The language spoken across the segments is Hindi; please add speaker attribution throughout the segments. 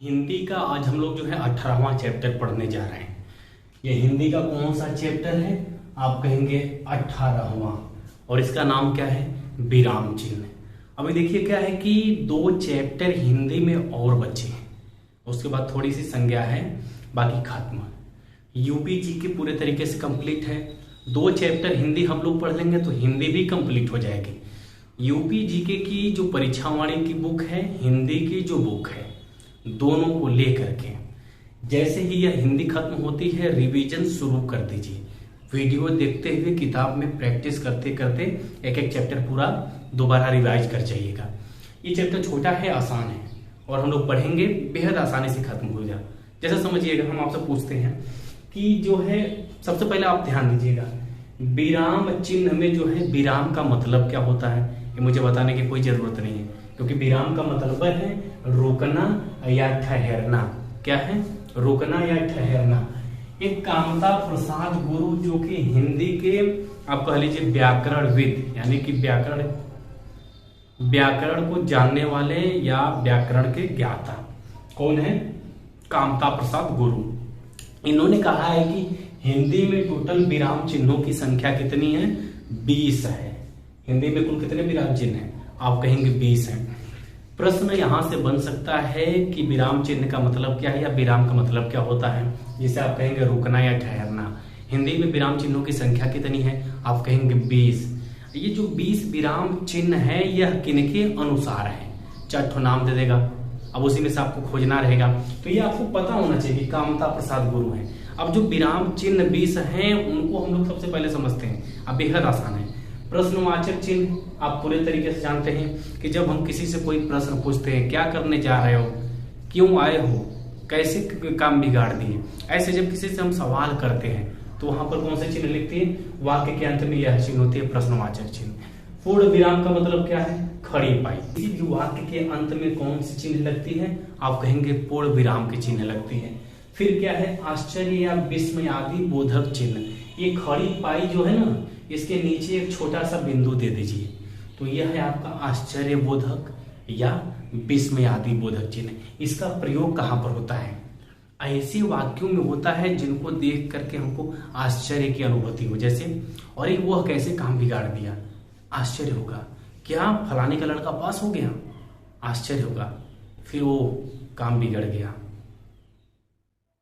Speaker 1: हिंदी का आज हम लोग जो है 18वां चैप्टर पढ़ने जा रहे हैं। ये हिंदी का कौन सा चैप्टर है? आप कहेंगे 18वां, और इसका नाम क्या है? विराम चिन्ह। अभी देखिए क्या है कि 2 चैप्टर हिंदी में और बचे हैं, उसके बाद थोड़ी सी संज्ञा है, बाकी खत्म। यूपी जी के पूरे तरीके से कंप्लीट है। 2 चैप्टर हिंदी हम लोग पढ़ लेंगे तो हिंदी भी कंप्लीट हो जाएगी। यूपी जीके की जो परीक्षा वाणी की बुक है, हिंदी की जो बुक है, दोनों को लेकर के जैसे ही यह हिंदी खत्म होती है रिवीजन शुरू कर दीजिए। वीडियो देखते हुए किताब में प्रैक्टिस करते करते एक एक चैप्टर पूरा दोबारा रिवाइज कर जाइएगा। ये चैप्टर छोटा है, आसान है, और हम लोग पढ़ेंगे बेहद आसानी से खत्म हो जाए। जैसे समझिएगा, हम आपसे पूछते हैं कि जो है, सबसे पहले आप ध्यान दीजिएगा, विराम चिन्ह में जो है विराम का मतलब क्या होता है, ये मुझे बताने की कोई जरूरत नहीं है, क्योंकि विराम का मतलब है रोकना या ठहरना। क्या है? रोकना या ठहरना। एक कामता प्रसाद गुरु, जो कि हिंदी के आप कह लीजिए व्याकरणविद, यानी कि व्याकरण को जानने वाले या व्याकरण के ज्ञाता, कौन है? कामता प्रसाद गुरु। इन्होंने कहा है कि हिंदी में टोटल विराम चिन्हों की संख्या कितनी है? 20 है। हिंदी में कुल कितने विराम चिन्ह हैं? आप कहेंगे 20 है। प्रश्न यहां से बन सकता है कि विराम चिन्ह का मतलब क्या है, या विराम का मतलब क्या होता है, जिसे आप कहेंगे रोकना या ठहरना। हिंदी में विराम चिन्हों की संख्या कितनी है? आप कहेंगे 20। ये जो 20 विराम चिन्ह है, यह किनके अनुसार है? 4 नाम दे देगा, अब उसी में से आपको खोजना रहेगा। तो ये आपको पता होना चाहिए कि कामता प्रसाद गुरु है। अब जो विराम चिन्ह 20 हैं, उनको हम लोग सबसे पहले समझते हैं। अब बेहद आसान है। प्रश्नवाचक चिन्ह आप पूरे तरीके से जानते हैं कि जब हम किसी से कोई प्रश्न पूछते हैं, क्या करने जा रहे हो, क्यों आए हो, कैसे काम बिगाड़ दिए, ऐसे जब किसी से हम सवाल करते हैं तो वहां पर कौन से चिन्ह लिखते हैं? वाक्य के अंत में यह चिन्ह होती है प्रश्नवाचक चिन्ह। पूर्ण विराम का मतलब क्या है? खड़ी पाई। किसी भी वाक्य के अंत में कौन सी चिन्ह लगती है? आप कहेंगे पूर्ण विराम की चिन्ह लगती है। फिर क्या है? आश्चर्य या विस्मय आदि बोधक चिन्ह। ये खड़ी पाई जो है ना, इसके नीचे एक छोटा सा बिंदु दे दीजिए, तो यह है आपका आश्चर्य बोधक या विस्मय आदि बोधक चिन्ह। इसका प्रयोग कहां पर होता है? ऐसे वाक्यों में होता है जिनको देख करके हमको आश्चर्य की अनुभूति हो, जैसे और वह कैसे काम बिगाड़ दिया, आश्चर्य होगा। क्या फलाने का लड़का पास हो गया? आश्चर्य होगा। फिर वो काम बिगड़ गया।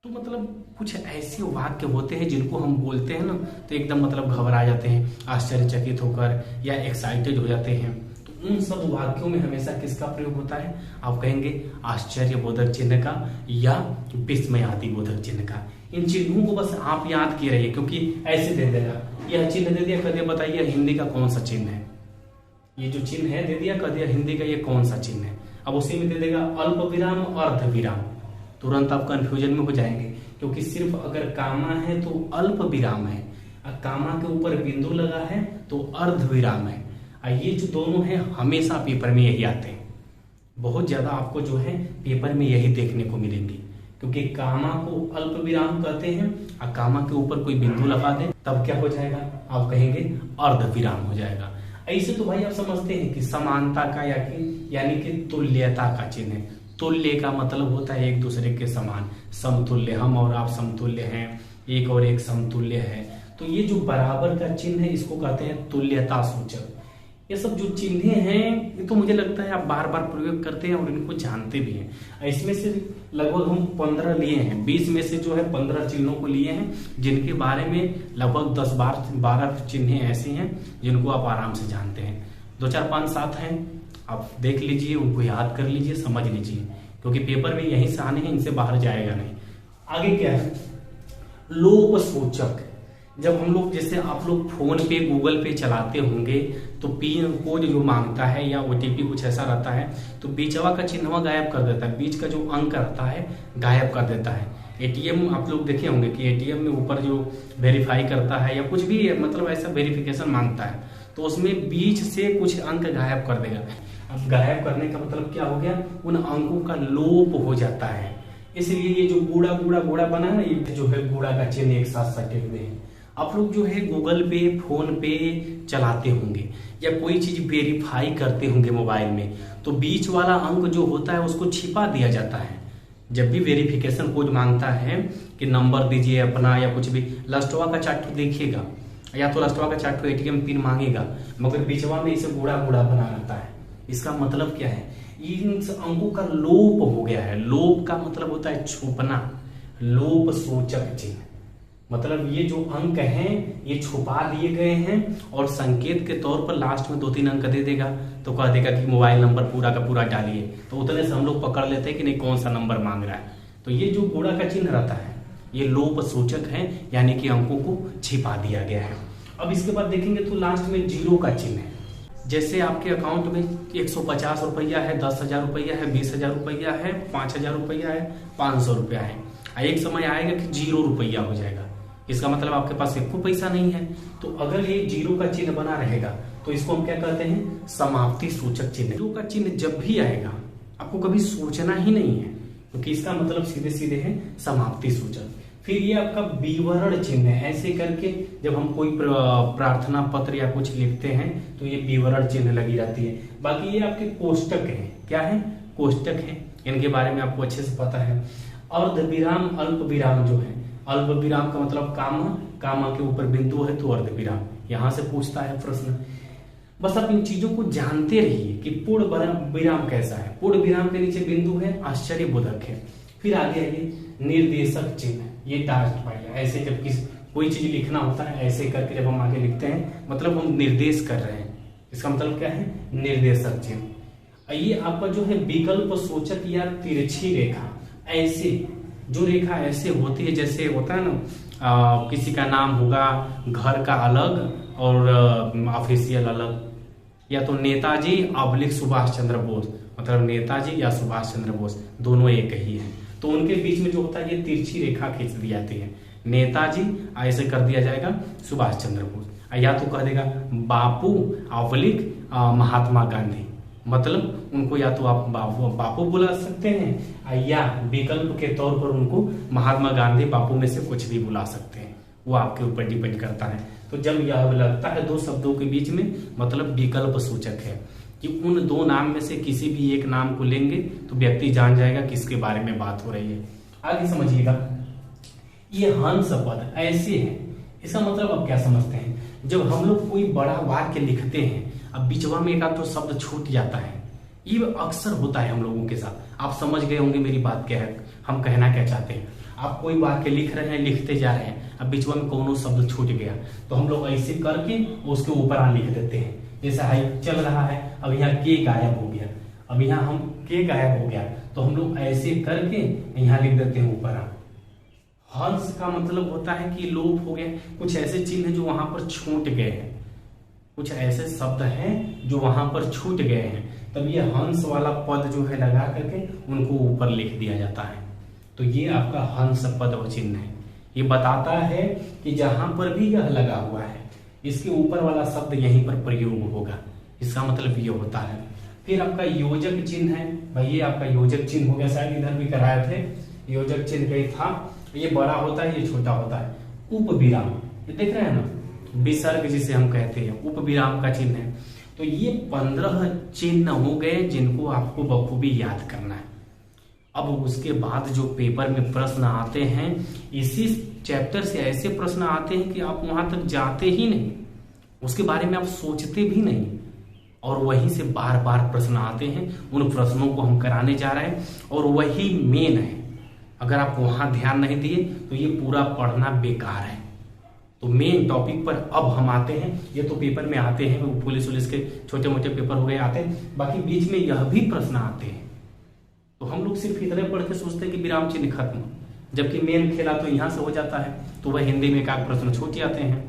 Speaker 1: तो मतलब कुछ ऐसे वाक्य होते हैं जिनको हम बोलते हैं ना, तो एकदम मतलब घबरा जाते हैं, आश्चर्यचकित होकर या एक्साइटेड हो जाते हैं। तो उन सब वाक्यों में हमेशा किसका प्रयोग होता है? आप कहेंगे आश्चर्य बोधक चिन्ह का या विस्मय आदि बोधक चिन्ह का। इन चिन्हों को बस आप याद किए रहिए, क्योंकि ऐसे दे देगा, यह चिन्ह दे दिया, कह दिया बताइए हिंदी का कौन सा चिन्ह है। ये जो चिन्ह है दे दिया, कह दिया हिंदी का ये कौन सा चिन्ह है। अब उसी में दे देगा अल्प विराम, अर्ध विराम। तुरंत आप कंफ्यूजन में हो जाएंगे, क्योंकि सिर्फ अगर कामा है तो अल्प विराम है, और कामा के ऊपर बिंदु लगा है तो अर्ध विराम है। और ये जो दोनों हैं हमेशा पेपर में यही आते हैं। बहुत ज्यादा आपको जो है पेपर में यही देखने को मिलेंगे, क्योंकि कामा को अल्प विराम कहते हैं, और कामा के ऊपर कोई बिंदु लगा दे तब क्या हो जाएगा? आप कहेंगे अर्ध विराम हो जाएगा। ऐसे तो भाई आप समझते हैं कि समानता का यानी कि तुल्यता का चिन्ह है। तुल्य का मतलब होता है एक दूसरे के समान, समतुल्य। हम और आप समतुल्य हैं, एक और एक समतुल्य है। तो ये जो बराबर का चिन्ह है, इसको कहते हैं तुल्यता सूचक। ये सब जो चिन्ह हैं, ये तो मुझे लगता है आप बार बार प्रयोग करते हैं और इनको जानते भी हैं। इसमें से लगभग हम 15 लिए हैं, 20 में से जो है 15 चिन्हों को लिए हैं, जिनके बारे में लगभग 10-12 चिन्ह ऐसे हैं जिनको आप आराम से जानते हैं। 2, 4, 5, 7 हैं, आप देख लीजिए, उनको याद कर लीजिए, समझ लीजिए, क्योंकि पेपर में यहीं से आने हैं, इनसे बाहर जाएगा नहीं। आगे क्या है? लोप सूचक। जब हम लोग, जैसे आप लोग फोन पे गूगल पे चलाते होंगे तो पिन कोड जो मांगता है या ओटीपी कुछ ऐसा रहता है, तो बीचवा का चिन्ह गायब कर देता है, बीच का जो अंक रहता है गायब कर देता है। एटीएम आप लोग देखे होंगे कि एटीएम में ऊपर जो वेरीफाई करता है या कुछ भी मतलब ऐसा वेरिफिकेशन मांगता है, तो उसमें बीच से कुछ अंक गायब कर देगा। अब गायब करने का मतलब क्या हो गया? उन अंकों का लोप हो जाता है। इसलिए ये जो गूढ़ा गूढ़ा गूढ़ा बना है ना, ये जो है गूढ़ा का चिन्ह एक साथ सटे हुए हैं। आप लोग जो है गूगल पे, फोन पे चलाते होंगे या कोई चीज वेरीफाई करते होंगे मोबाइल में, तो बीच वाला अंक जो होता है उसको छिपा दिया जाता है। जब भी वेरिफिकेशन कोड मांगता है कि नंबर दीजिए अपना या कुछ भी, लास्टवा का 4 ठो देखिएगा, या तो लास्टवा का 4 ठो एटीएम पिन मांगेगा, मगर बीचवा में इसे बूढ़ा बूढ़ा बना रहता है। इसका मतलब क्या है, इन अंकों का लोप हो गया है। लोप का मतलब होता है छुपना, लोप सूचक चिन्ह, मतलब ये जो अंक हैं ये छुपा दिए गए हैं और संकेत के तौर पर लास्ट में 2-3 अंक दे देगा, तो कह देगा कि मोबाइल नंबर पूरा का पूरा डालिए, तो उतने से हम लोग पकड़ लेते हैं कि नहीं कौन सा नंबर मांग रहा है। तो ये जो बूढ़ा का चिन्ह रहता है ये लोप सूचक है, यानी कि अंकों को छिपा दिया गया है। अब इसके बाद देखेंगे तो लास्ट में 0 का चिन्ह है। जैसे आपके अकाउंट में 150 रुपया है, 10,000 रुपया है, 20,000 रुपया है, 5,000 रुपया है, 500 रुपया है, एक समय आएगा कि 0 रुपया हो जाएगा। इसका मतलब आपके पास एको पैसा नहीं है। तो अगर ये 0 का चिन्ह बना रहेगा तो इसको हम क्या कहते हैं, समाप्ति सूचक चिन्ह। 0 का चिन्ह जब भी आएगा आपको कभी सोचना ही नहीं है, क्योंकि इसका मतलब सीधे सीधे है समाप्ति सूचक। फिर ये आपका विवरण चिन्ह है, ऐसे करके जब हम कोई प्रार्थना पत्र या कुछ लिखते हैं तो ये विवरण चिन्ह लगी रहती है। बाकी ये आपके कोष्टक है, क्या है, कोष्टक है, इनके बारे में आपको अच्छे से पता है। अर्ध विराम, अल्प विराम जो है, अल्प विराम का मतलब कामा, कामा के ऊपर बिंदु है तो अर्ध विराम, यहां से पूछता है प्रश्न। बस आप इन चीजों को जानते रहिए कि पूर्ण विराम कैसा है। पूर्ण विराम के नीचे बिंदु है, आश्चर्यबोधक है। फिर आगे आइए निर्देशक चिन्ह, ये डार्ट पाइल, ऐसे जब कोई चीज लिखना होता है ऐसे करके जब हम आगे लिखते हैं मतलब हम निर्देश कर रहे हैं, इसका मतलब क्या है, निर्देशक चिन्ह। ये आपका जो है विकल्प सूचक या तिरछी रेखा, ऐसे जो रेखा ऐसे होती है, जैसे होता है ना किसी का नाम होगा घर का अलग और ऑफिशियल अलग, या तो नेताजी / सुभाष चंद्र बोस, मतलब नेताजी या सुभाष चंद्र बोस दोनों एक ही है, तो उनके बीच में जो होता है ये तिरछी रेखा खींच दी जाती है। नेताजी ऐसे कर दिया जाएगा सुभाष चंद्र बोस, या तो कह देगा बापू / महात्मा गांधी, मतलब उनको या तो आप बापू बुला सकते हैं या विकल्प के तौर पर उनको महात्मा गांधी बापू में से कुछ भी बुला सकते हैं, वो आपके ऊपर डिपेंड करता है। तो जब यह लगता है 2 शब्दों के बीच में मतलब विकल्प सूचक है कि उन 2 नाम में से किसी भी एक नाम को लेंगे तो व्यक्ति जान जाएगा किसके बारे में बात हो रही है। आगे समझिएगा, ये हंस पद ऐसे है, इसका मतलब आप क्या समझते हैं, जब हम लोग कोई बड़ा वाक्य लिखते हैं अब बीचवा में एक आध तो शब्द छूट जाता है, ये अक्सर होता है हम लोगों के साथ। आप समझ गए होंगे मेरी बात क्या है, हम कहना क्या चाहते हैं। आप कोई वाक्य लिख रहे हैं, लिखते जा रहे हैं, अब बीचवा में कोनो शब्द छूट गया तो हम लोग ऐसे करके उसके ऊपर लिख देते हैं। जैसे हाई चल रहा है, अब यहाँ के गायब हो गया, अब यहाँ हम के गायब हो गया तो हम लोग ऐसे करके यहाँ लिख देते हैं ऊपर। हंस का मतलब होता है कि लोप हो गया, कुछ ऐसे चिन्ह जो वहां पर छूट गए हैं, कुछ ऐसे शब्द हैं जो वहां पर छूट गए हैं, तब ये हंस वाला पद जो है लगा करके उनको ऊपर लिख दिया जाता है। तो ये आपका हंस पद व चिन्ह है, ये बताता है कि जहां पर भी यह लगा हुआ है इसके ऊपर वाला शब्द यहीं पर प्रयोग होगा, इसका मतलब ये होता है। फिर आपका योजक चिन्ह है, भाई ये आपका योजक चिन्ह हो गया, शायद इधर भी कराए थे, योजक चिन्ह कहीं था, ये बड़ा होता है ये छोटा होता है। उप विराम, ये देख रहे हैं ना, विसर्ग जिसे हम कहते हैं, उप विराम का चिन्ह है। तो ये 15 चिन्ह हो गए जिनको आपको बखूबी याद करना है। अब उसके बाद जो पेपर में प्रश्न आते हैं, इसी चैप्टर से ऐसे प्रश्न आते हैं कि आप वहां तक जाते ही नहीं, उसके बारे में आप सोचते भी नहीं, और वहीं से बार बार प्रश्न आते हैं। उन प्रश्नों को हम कराने जा रहे हैं और वही मेन है। अगर आप वहां ध्यान नहीं दिए तो ये पूरा पढ़ना बेकार है। तो मेन टॉपिक पर अब हम आते हैं। ये तो पेपर में आते हैं, पुलिस वुलिस के छोटे मोटे पेपर हो गए आते हैं, बाकी बीच में यह भी प्रश्न आते हैं। तो हम लोग सिर्फ इतने पढ़ के सोचते हैं कि विराम चिन्ह खत्म, जबकि मेन खेला तो यहाँ से हो जाता है, तो वह हिंदी में एक प्रश्न छूट जाते हैं।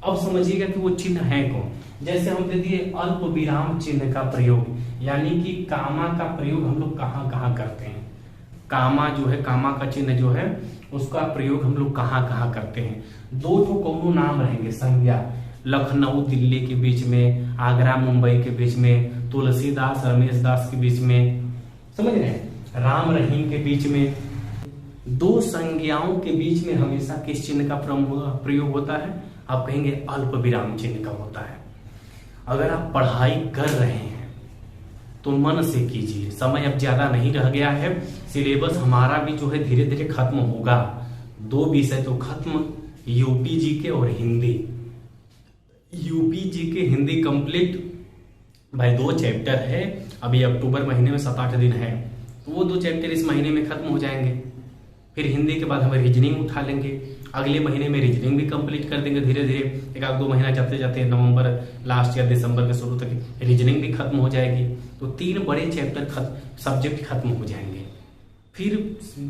Speaker 1: अब समझिएगा कि वो चिन्ह है कौन। जैसे हम दे दिए अल्प विराम चिन्ह का प्रयोग, यानी कि कामा का प्रयोग हम लोग कहाँ कहाँ करते हैं। कामा जो है, कामा का चिन्ह जो है उसका प्रयोग हम लोग कहाँ कहाँ करते हैं। 2 तो कौनो नाम रहेंगे संज्ञा, लखनऊ दिल्ली के बीच में, आगरा मुंबई के बीच में, तुलसीदास रमेश दास के बीच में, समझ रहे हैं, राम रहीम के बीच में। 2 संज्ञाओं के बीच में हमेशा किस चिन्ह का प्रयोग होता है, आप कहेंगे अल्प विराम चिन्ह का होता है। अगर आप पढ़ाई कर रहे हैं तो मन से कीजिए, समय अब ज्यादा नहीं रह गया है। सिलेबस हमारा भी जो है धीरे धीरे खत्म होगा। 2 विषय तो खत्म, यूपी जीके और Hindi. UP GK Hindi complete भाई, 2 चैप्टर है। अभी अक्टूबर महीने में 7-8 दिन है, तो वो 2 चैप्टर इस महीने में खत्म हो जाएंगे। फिर हिंदी के बाद हम रीजनिंग उठा लेंगे, अगले महीने में रीजनिंग भी कंप्लीट कर देंगे धीरे धीरे। 1-2 महीना जाते जाते नवंबर लास्ट या दिसंबर के शुरू तक रीजनिंग भी खत्म हो जाएगी। तो 3 बड़े चैप्टर सब्जेक्ट खत्म हो जाएंगे। फिर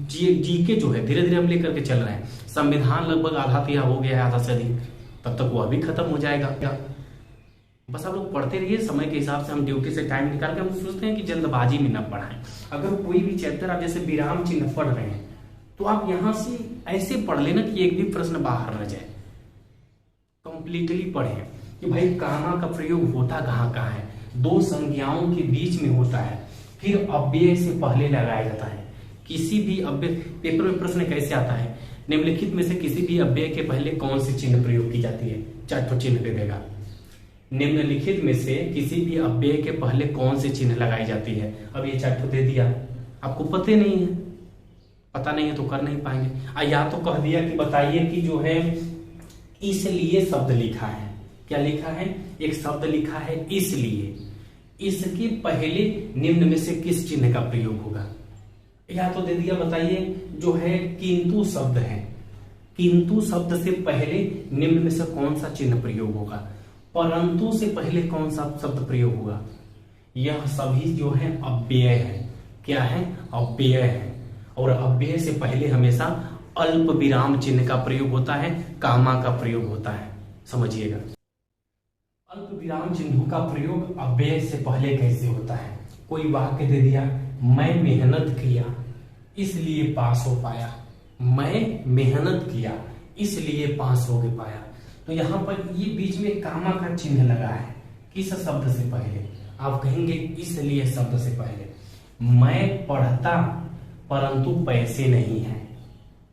Speaker 1: जीके जो है धीरे धीरे हम लेकर के चल रहे हैं। संविधान लगभग आधा तिया हो गया है, आधा से अधिक, तब तक वह भी खत्म हो जाएगा। क्या बस आप लोग पढ़ते रहिए, समय के हिसाब से हम ड्यूटी से टाइम निकाल के हम सोचते हैं कि जल्दबाजी में न पढ़ाएं। अगर कोई भी चैप्टर आप जैसे विराम चिन्ह पढ़ रहे हैं तो आप यहां से ऐसे पढ़ लेना कि एक भी प्रश्न बाहर न जाए। कंप्लीटली पढ़ें कि भाई कामा का प्रयोग होता कहाँ कहाँ है, 2 संज्ञाओं के बीच में होता है, फिर अव्यय से पहले लगाया जाता है। किसी भी अव्यय, पेपर में प्रश्न कैसे आता है, निम्नलिखित में से किसी भी अव्यय के पहले कौन सी चिन्ह प्रयोग की जाती है, 4 चिन्ह दे देगा। निम्नलिखित में से किसी भी अव्यय के पहले कौन सी चिन्ह लगाई जाती है, अब ये 4 दे दिया, आपको पता नहीं है, पता नहीं है तो कर नहीं पाएंगे। या तो कह दिया कि बताइए कि जो है इसलिए शब्द लिखा है, क्या लिखा है, एक शब्द लिखा है इसलिए, इसके पहले निम्न में से किस चिन्ह का प्रयोग होगा। या तो दे दिया बताइए जो है किंतु शब्द है, किंतु शब्द से पहले निम्न में से कौन सा चिन्ह प्रयोग होगा, परंतु से पहले कौन सा शब्द प्रयोग होगा। यह सभी जो है अव्यय है, क्या है, अव्यय है। और अव्यय से पहले हमेशा अल्प विराम चिन्ह का प्रयोग होता है, कामा का प्रयोग होता है, समझिएगा। अल्प विराम चिन्हों का प्रयोग अव्यय से पहले कैसे होता है। कोई वाक्य दे दिया, मैं मेहनत किया इसलिए पास हो पाया, मैं मेहनत किया इसलिए पास हो पाया। तो यहां पर ये बीच में कामा का चिन्ह लगा है, किस शब्द से पहले, आप कहेंगे इसलिए शब्द से पहले। मैं पढ़ता परंतु पैसे नहीं है,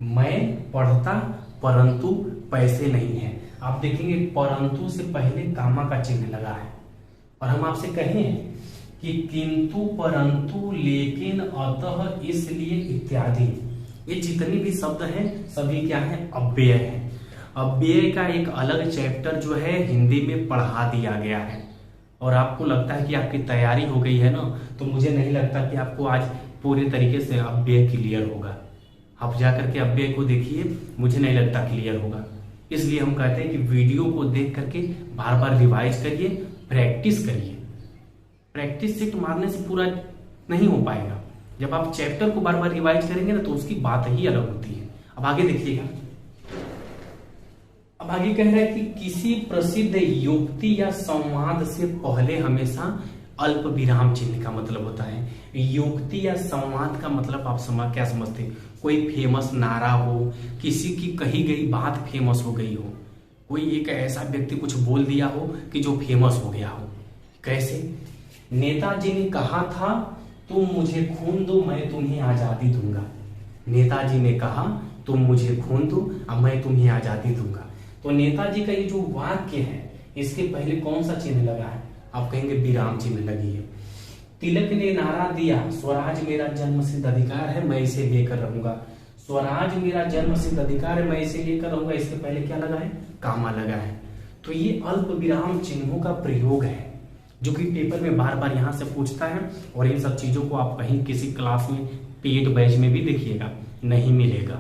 Speaker 1: मैं पढ़ता परंतु पैसे नहीं है। आप देखेंगे परंतु से पहले कामा का चिन्ह लगा है। और हम आपसे कहें कि किंतु, परंतु, लेकिन, अतः, इसलिए इत्यादि, ये जितने भी शब्द हैं सभी क्या है, अव्यय है। अव्यय का एक अलग चैप्टर जो है हिंदी में पढ़ा दिया गया है। और आपको लगता है कि आपकी तैयारी हो गई है ना, तो मुझे नहीं लगता कि आपको आज पूरे तरीके से अव्यय क्लियर होगा। आप जाकर के अव्यय को देखिए, मुझे नहीं लगता क्लियर होगा। इसलिए हम कहते हैं कि वीडियो को देख करके बार बार रिवाइज करिए, प्रैक्टिस करिए। प्रैक्टिस से मारने से पूरा नहीं हो पाएगा। जब आप चैप्टर को बार बार रिवाइज करेंगे ना तो उसकी बात ही अलग होती है। अब आगे देखिएगा, अब आगे कह रहा है कि किसी प्रसिद्ध युक्ति या संवाद से पहले हमेशा अल्प विराम चिन्ह का मतलब होता है। युक्ति या संवाद का मतलब आप क्या समझते हैं, कोई फेमस नारा हो, किसी की कही गई बात फेमस हो गई हो, कोई एक ऐसा व्यक्ति कुछ बोल दिया हो कि जो फेमस हो गया हो। कैसे, नेताजी ने कहा था तुम मुझे खून दो मैं तुम्हें आजादी दूंगा। नेताजी ने कहा तुम मुझे खून दो अब मैं तुम्हें आजादी दूंगा। तो नेताजी का ये जो वाक्य है इसके पहले कौन सा चिन्ह लगा है, आप कहेंगे विराम चिन्ह लगी है। तिलक ने नारा दिया स्वराज मेरा जन्मसिद्ध अधिकार है मैं इसे लेकर रहूंगा। स्वराज मेरा जन्मसिद्ध अधिकार है मैं इसे लेकर रहूंगा, इसके पहले क्या लगा है, कामा लगा है। तो ये अल्प विराम चिन्हों का प्रयोग है जो कि पेपर में बार बार यहां से पूछता है। और इन सब चीजों को आप कहीं किसी क्लास में पेड बैच में भी देखिएगा नहीं मिलेगा,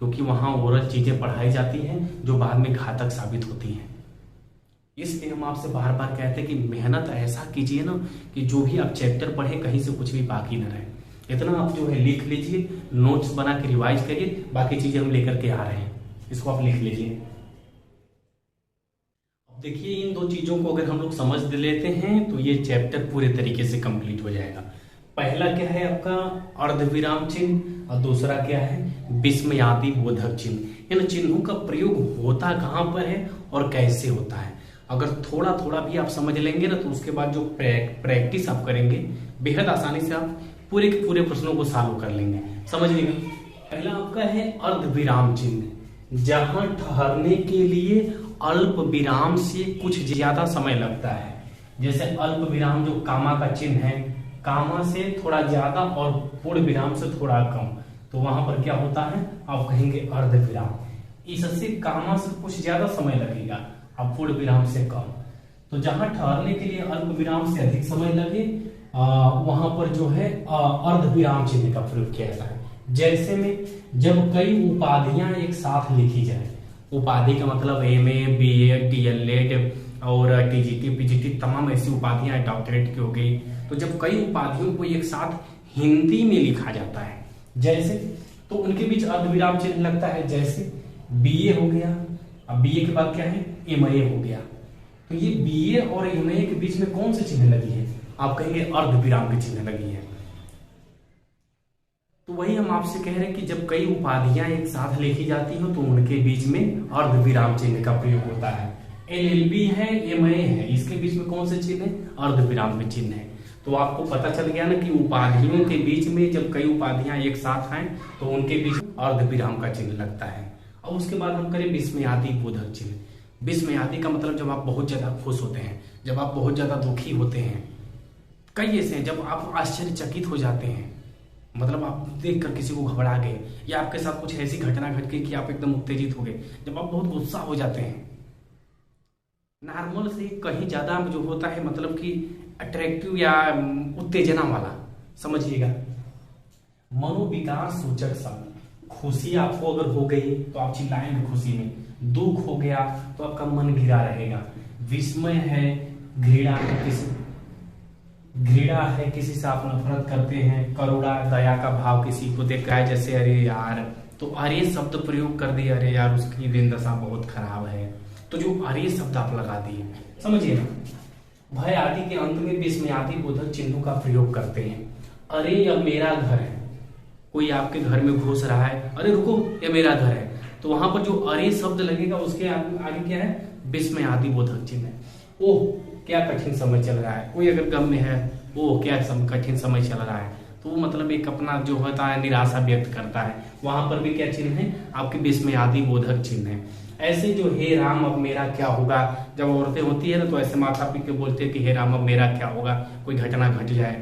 Speaker 1: क्योंकि वहां ओरल चीजें पढ़ाई जाती हैं जो बाद में घातक साबित होती हैं। इसलिए हम आपसे बार बार कहते हैं कि मेहनत ऐसा कीजिए ना कि जो भी आप चैप्टर पढ़े कहीं से कुछ भी बाकी न रहे। इतना आप जो है लिख लीजिए, नोट्स बना के रिवाइज करिए, बाकी चीजें हम लेकर के आ रहे हैं, इसको आप लिख लीजिए। अब देखिए इन 2 चीजों को अगर हम लोग समझ लेते हैं तो ये चैप्टर पूरे तरीके से कंप्लीट हो जाएगा। पहला क्या है आपका अर्धविराम चिन्ह और दूसरा क्या है विस्मयादि बोधक चिन्ह। इन चिन्हों का प्रयोग होता कहां पर है और कैसे होता है, अगर थोड़ा थोड़ा भी आप समझ लेंगे ना तो उसके बाद जो प्रैक्टिस आप करेंगे बेहद आसानी से आप पूरे के पूरे प्रश्नों को सॉल्व कर लेंगे। समझ लीजिए पहला आपका है अर्धविराम चिन्ह, जहां ठहरने के लिए अल्प विराम से कुछ ज्यादा समय लगता है। जैसे अल्प विराम जो कामा का चिन्ह है, कामा से थोड़ा ज्यादा और पूर्ण विराम से थोड़ा कम, तो वहां पर क्या होता है, आप कहेंगे अर्ध विराम। इससे कामा से कुछ ज्यादा समय लगेगा और पूर्ण विराम से कम। तो जहां ठहरने के लिए अल्प विराम से अधिक समय लगे वहां पर जो है अर्ध विराम चिन्ह का प्रयोग किया जाता है। जैसे में जब कई उपाधियां एक साथ लिखी जाए, उपाधि का मतलब एमए, बीएड, डीएलएड और टीजीटी, पीजीटी, तमाम ऐसी उपाधियां, डॉक्टरेट की हो गई। तो जब कई उपाधियों को एक साथ हिंदी में लिखा जाता है जैसे, तो उनके बीच अर्धविराम चिन्ह लगता है। जैसे बीए हो गया, अब बीए के बाद क्या है, एमए हो गया। तो ये बीए और एमए के बीच में कौन सी चिन्ह लगी है, आप कहेंगे अर्धविराम की चिन्ह लगी है। तो वही हम आपसे कह रहे हैं कि जब कई उपाधियां एक साथ लिखी जाती हो तो उनके बीच में अर्धविराम चिन्ह का प्रयोग होता है। एलएलबी है, एमए है, इसके बीच में कौन से चिन्ह है, अर्धविराम के चिन्ह है। तो आपको पता चल गया ना कि उपाधियों के बीच में जब कई उपाधियां एक साथ आए तो उनके बीच अर्धविराम का चिन्ह लगता है। और उसके बाद हम करें विस्मयादि बोधक चिन्ह। विस्मयादि का मतलब जब आप बहुत ज्यादा खुश होते हैं, जब आप बहुत ज्यादा दुखी होते हैं, कई ऐसे हैं जब आप आश्चर्यचकित हो जाते हैं, मतलब आप देखकर किसी को घबरा गए या आपके साथ कुछ ऐसी घटना घट गई कि आप एकदम उत्तेजित हो गए, जब आप बहुत गुस्सा हो जाते हैं। नॉर्मल से कहीं ज्यादा जो होता है मतलब कि अट्रैक्टिव या उत्तेजना वाला, समझिएगा। मनोविकार सूचक शब्द, खुशी आपको अगर हो गई तो आप चिल्लाएंगे खुशी में, दुख हो गया तो आपका मन घिरा रहेगा, विस्मय है, घृणा है, किसी से आप नफरत करते हैं, करुणा दया का भाव किसी को देख रहा है, जैसे अरे यार, तो अरे शब्द प्रयोग कर दिए, अरे यार उसकी दिन दशा बहुत खराब है, तो जो अरे शब्द आप लगा दिए, समझिए ना। भय आदि के अंत में विस्मयादि बोधक चिन्हों का प्रयोग करते हैं। अरे यह मेरा घर है, कोई आपके घर में घुस रहा है, अरे रुको यह मेरा घर है, तो वहां पर जो अरे शब्द लगेगा उसके आगे क्या है, विस्मयादि बोधक चिन्ह है। ओह क्या कठिन समय चल रहा है, कोई अगर गम में है, ओह क्या कठिन समय चल रहा है, तो वो मतलब एक अपना जो होता है निराशा व्यक्त करता है, वहां पर भी क्या चिन्ह है, आपके विस्मयादि बोधक चिन्ह है। ऐसे जो हे राम अब मेरा क्या होगा, जब औरतें होती है ना तो ऐसे माता पिता बोलते हैं कि हे राम अब मेरा क्या होगा, कोई घटना घट जाए।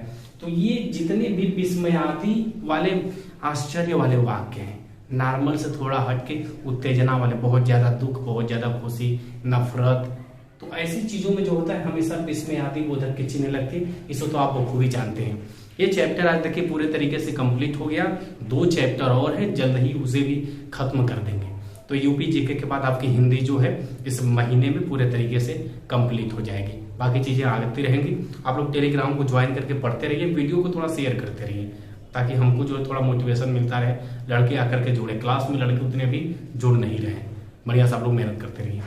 Speaker 1: तो ये जितने भी विस्मयादि वाले आश्चर्य वाले वाक्य हैं, नॉर्मल से थोड़ा हटके उत्तेजना वाले, बहुत ज्यादा दुख, बहुत ज्यादा खुशी, नफरत, तो ऐसी चीजों में जो होता है हमेशा विस्मयादि बोधक के चिन्ह लगते हैं। इसको तो आप बखूबी जानते हैं। ये चैप्टर आज देखिए पूरे तरीके से कंप्लीट हो गया, 2 चैप्टर और है, जल्द ही उसे भी खत्म कर देंगे। तो यूपी जीके के बाद आपकी हिंदी जो है इस महीने में पूरे तरीके से कंप्लीट हो जाएगी, बाकी चीजें आती रहेंगी। आप लोग टेलीग्राम को ज्वाइन करके पढ़ते रहिए, वीडियो को थोड़ा शेयर करते रहिए, ताकि हमको जो है थोड़ा मोटिवेशन मिलता रहे, लड़के आकर के जुड़े, क्लास में लड़के उतने भी जुड़ नहीं रहे। बढ़िया से आप लोग मेहनत करते रहिए।